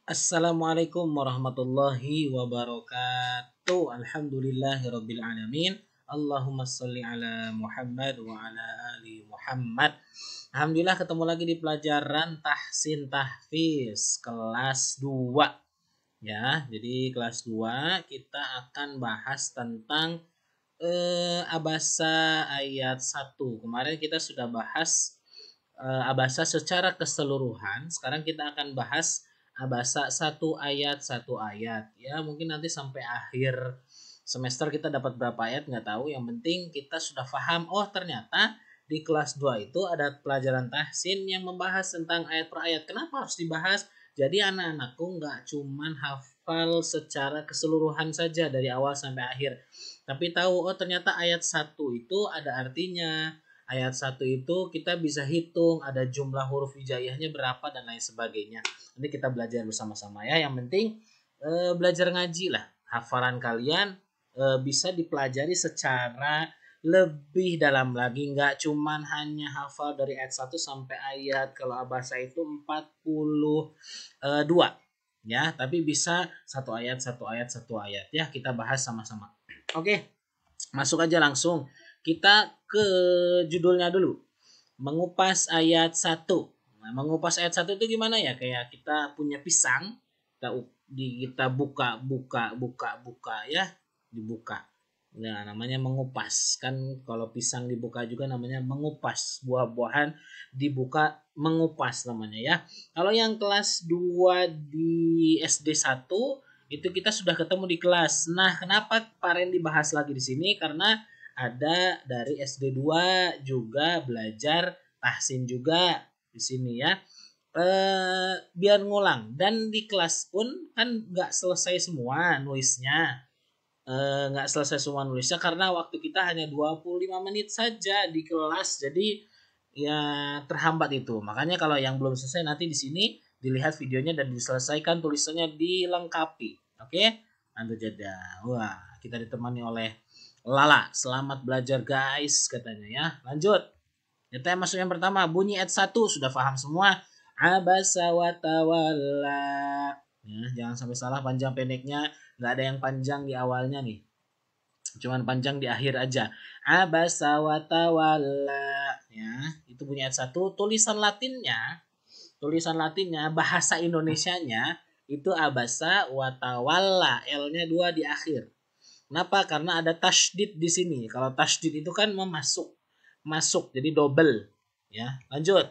Assalamualaikum warahmatullahi wabarakatuh. Alhamdulillahirabbil alamin. Allahumma sholli ala Muhammad wa ala ali Muhammad. Alhamdulillah ketemu lagi di pelajaran Tahsin Tahfiz kelas 2. Ya, jadi kelas 2 kita akan bahas tentang Abasa ayat 1. Kemarin kita sudah bahas Abasa secara keseluruhan. Sekarang kita akan bahas Abasa satu ayat. Ya, mungkin nanti sampai akhir semester kita dapat berapa ayat nggak tahu. Yang penting kita sudah paham. Oh, ternyata di kelas 2 itu ada pelajaran tahsin yang membahas tentang ayat per ayat. Kenapa harus dibahas? Jadi anak-anakku nggak cuman hafal secara keseluruhan saja dari awal sampai akhir. Tapi tahu, oh ternyata ayat 1 itu ada artinya. Ayat 1 itu kita bisa hitung ada jumlah huruf hijaiyahnya berapa dan lain sebagainya. Nanti kita belajar bersama-sama ya. Yang penting belajar ngaji lah. Hafalan kalian bisa dipelajari secara lebih dalam lagi. Nggak cuman hanya hafal dari ayat 1 sampai ayat, kalau Abasa itu 42. Ya, tapi bisa satu ayat ya. Kita bahas sama-sama. Oke, masuk aja langsung. Kita ke judulnya dulu. Mengupas ayat 1. Nah, mengupas ayat 1 itu gimana ya? Kayak kita punya pisang, kita buka ya, dibuka. Nah, namanya mengupas. Kan kalau pisang dibuka juga namanya mengupas. Buah-buahan dibuka mengupas namanya ya. Kalau yang kelas 2 di SD 1 itu kita sudah ketemu di kelas. Nah, kenapa Pak Randy bahas lagi di sini? Karena ada dari SD 2 juga belajar tahsin juga di sini ya. Biar ngulang, dan di kelas pun kan nggak selesai semua nulisnya. Nggak selesai semua nulisnya karena waktu kita hanya 25 menit saja di kelas. Jadi ya terhambat itu. Makanya kalau yang belum selesai nanti di sini dilihat videonya dan diselesaikan tulisannya dilengkapi. Oke? Lanjut jeda. Wah, kita ditemani oleh Lala. Selamat belajar guys katanya ya. Lanjut. Kita masuk yang pertama. Bunyi ayat 1 sudah paham semua. Abasa wa tawalla. Ya, jangan sampai salah panjang pendeknya. Nggak ada yang panjang di awalnya nih. Cuman panjang di akhir aja. Abasa wa tawalla. Ya, itu bunyi ayat 1. Tulisan Latinnya, bahasa Indonesianya itu abasa wa tawalla. L-nya 2 di akhir. Kenapa? Karena ada tasydid di sini. Kalau tasydid itu kan masuk jadi double. Ya, lanjut.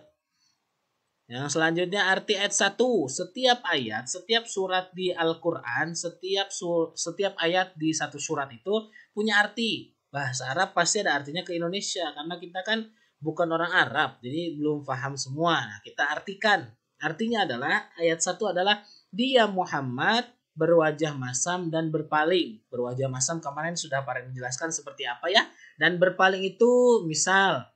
Yang selanjutnya arti ayat 1. Setiap ayat, setiap surat di Al-Qur'an, setiap ayat di satu surat itu punya arti. Bahasa Arab pasti ada artinya ke Indonesia karena kita kan bukan orang Arab, jadi belum paham semua. Nah, kita artikan. Artinya adalah ayat 1 adalah dia Muhammad berwajah masam dan berpaling. Berwajah masam kemarin sudah Pak menjelaskan seperti apa ya. Dan berpaling itu misal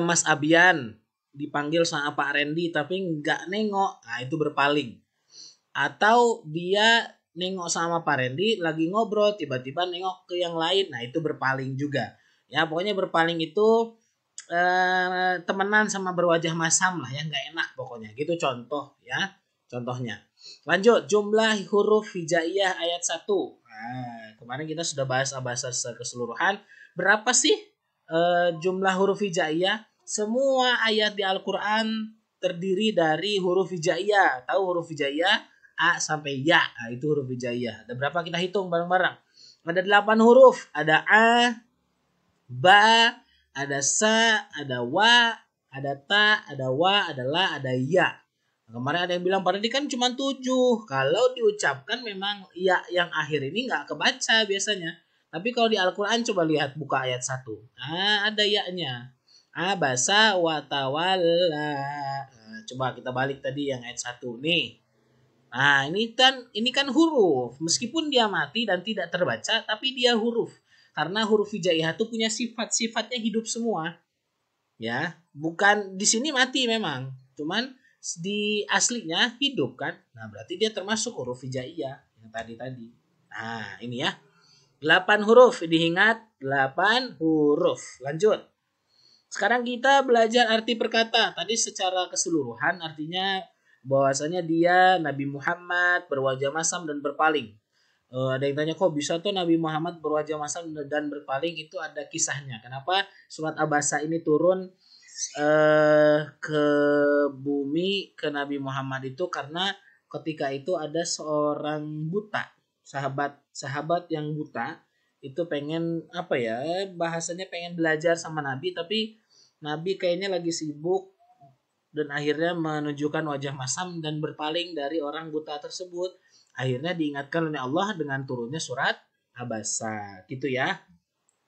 Mas Abian dipanggil sama Pak Randy tapi nggak nengok, nah itu berpaling. Atau dia nengok sama Pak Randy lagi ngobrol tiba-tiba nengok ke yang lain, nah itu berpaling juga. Ya pokoknya berpaling itu temenan sama berwajah masam lah ya, nggak enak pokoknya gitu contoh ya. Contohnya. Lanjut, jumlah huruf hijaiyah ayat 1. Nah, kemarin kita sudah bahas abasa keseluruhan. Berapa sih jumlah huruf hijaiyah? Semua ayat di Al-Quran terdiri dari huruf hijaiyah. Tahu huruf hijaiyah? A sampai Ya. Nah, itu huruf hijaiyah. Ada berapa kita hitung bareng-bareng? Ada 8 huruf. Ada A, Ba, ada Sa, ada Wa, ada Ta, ada Wa, ada La, ada Ya. Kemarin ada yang bilang pada ini kan cuma 7. Kalau diucapkan memang ya yang akhir ini nggak kebaca biasanya. Tapi kalau di Al-Quran coba lihat buka ayat 1. Nah, ada ya-nya. Abasa wa tawalla. Nah, coba kita balik tadi yang ayat 1 nih. Nah, ini kan huruf. Meskipun dia mati dan tidak terbaca, tapi dia huruf. Karena huruf hijaiyah itu punya sifat-sifatnya hidup semua. Ya, bukan di sini mati memang. Cuman di aslinya hidup kan. Nah, berarti dia termasuk huruf hijaiyah yang tadi. Nah, ini ya. 8 huruf, diingat 8 huruf. Lanjut. Sekarang kita belajar arti perkata. Tadi secara keseluruhan artinya bahwasanya dia Nabi Muhammad berwajah masam dan berpaling. Ada yang tanya kok bisa tuh Nabi Muhammad berwajah masam dan berpaling, itu ada kisahnya. Kenapa surat Abasa ini turun ke bumi ke Nabi Muhammad itu karena ketika itu ada seorang buta, sahabat yang buta itu pengen apa ya, bahasanya pengen belajar sama Nabi, tapi Nabi kayaknya lagi sibuk dan akhirnya menunjukkan wajah masam dan berpaling dari orang buta tersebut. Akhirnya diingatkan oleh Allah dengan turunnya surat Abasa gitu ya.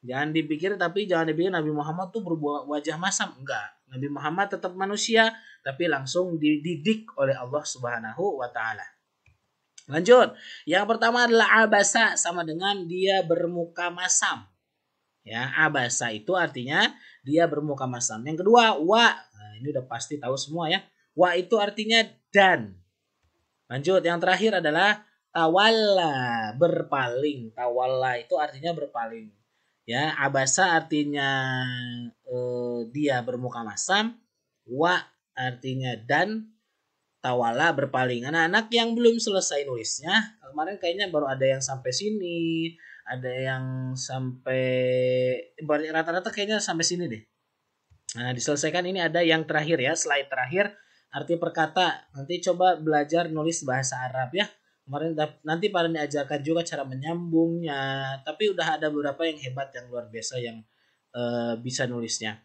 Jangan dipikir Nabi Muhammad tuh berbuat wajah masam, enggak. Nabi Muhammad tetap manusia tapi langsung dididik oleh Allah Subhanahu wa taala. Lanjut. Yang pertama adalah abasa, sama dengan dia bermuka masam. Ya, abasa itu artinya dia bermuka masam. Yang kedua, wa. Nah, ini udah pasti tahu semua ya. Wa itu artinya dan. Lanjut, yang terakhir adalah tawalla, berpaling. Tawalla itu artinya berpaling. Ya, abasa artinya dia bermuka masam, wa artinya dan, tawala berpaling. Anak-anak yang belum selesai nulisnya, kemarin kayaknya baru ada yang sampai sini, ada yang sampai rata-rata kayaknya sampai sini deh. Nah, diselesaikan, ini ada yang terakhir ya, slide terakhir, arti perkata. Nanti coba belajar nulis bahasa Arab ya. Kemarin nanti pada diajarkan juga cara menyambungnya, tapi udah ada beberapa yang hebat, yang luar biasa yang bisa nulisnya.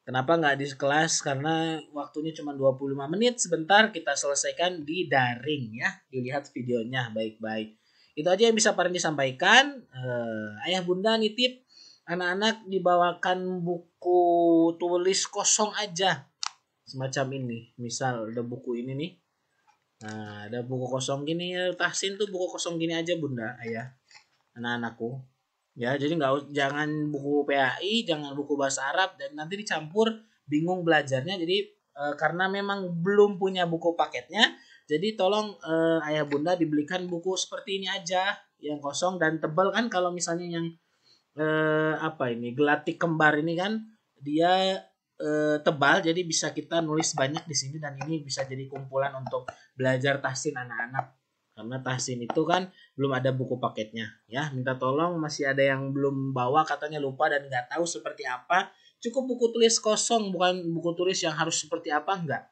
Kenapa nggak di kelas? Karena waktunya cuma 25 menit, sebentar kita selesaikan di daring ya. Dilihat videonya baik-baik. Itu aja yang bisa Parenti sampaikan. Ayah bunda nitip anak-anak dibawakan buku tulis kosong aja. Semacam ini. Misal ada buku ini nih. Nah, ada buku kosong gini, Tahsin tuh buku kosong gini aja bunda, ayah, anak-anakku. Ya, jadi jangan buku PAI, jangan buku bahasa Arab, dan nanti dicampur bingung belajarnya. Jadi karena memang belum punya buku paketnya, jadi tolong ayah bunda dibelikan buku seperti ini aja, yang kosong dan tebal kan. Kalau misalnya yang gelatik kembar ini kan dia tebal, jadi bisa kita nulis banyak di sini, dan ini bisa jadi kumpulan untuk belajar tahsin anak-anak. Karena tahsin itu kan belum ada buku paketnya ya. Minta tolong, masih ada yang belum bawa katanya lupa dan nggak tahu seperti apa. Cukup buku tulis kosong, bukan buku tulis yang harus seperti apa, enggak.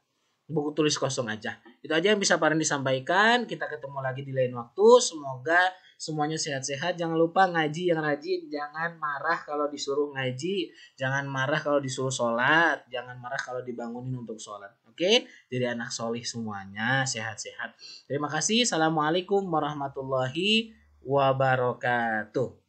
Buku tulis kosong aja. Itu aja yang bisa Parenti disampaikan. Kita ketemu lagi di lain waktu. Semoga semuanya sehat-sehat. Jangan lupa ngaji yang rajin. Jangan marah kalau disuruh ngaji. Jangan marah kalau disuruh sholat. Jangan marah kalau dibangunin untuk sholat. Oke? Jadi anak solih semuanya. Sehat-sehat. Terima kasih. Assalamualaikum warahmatullahi wabarakatuh.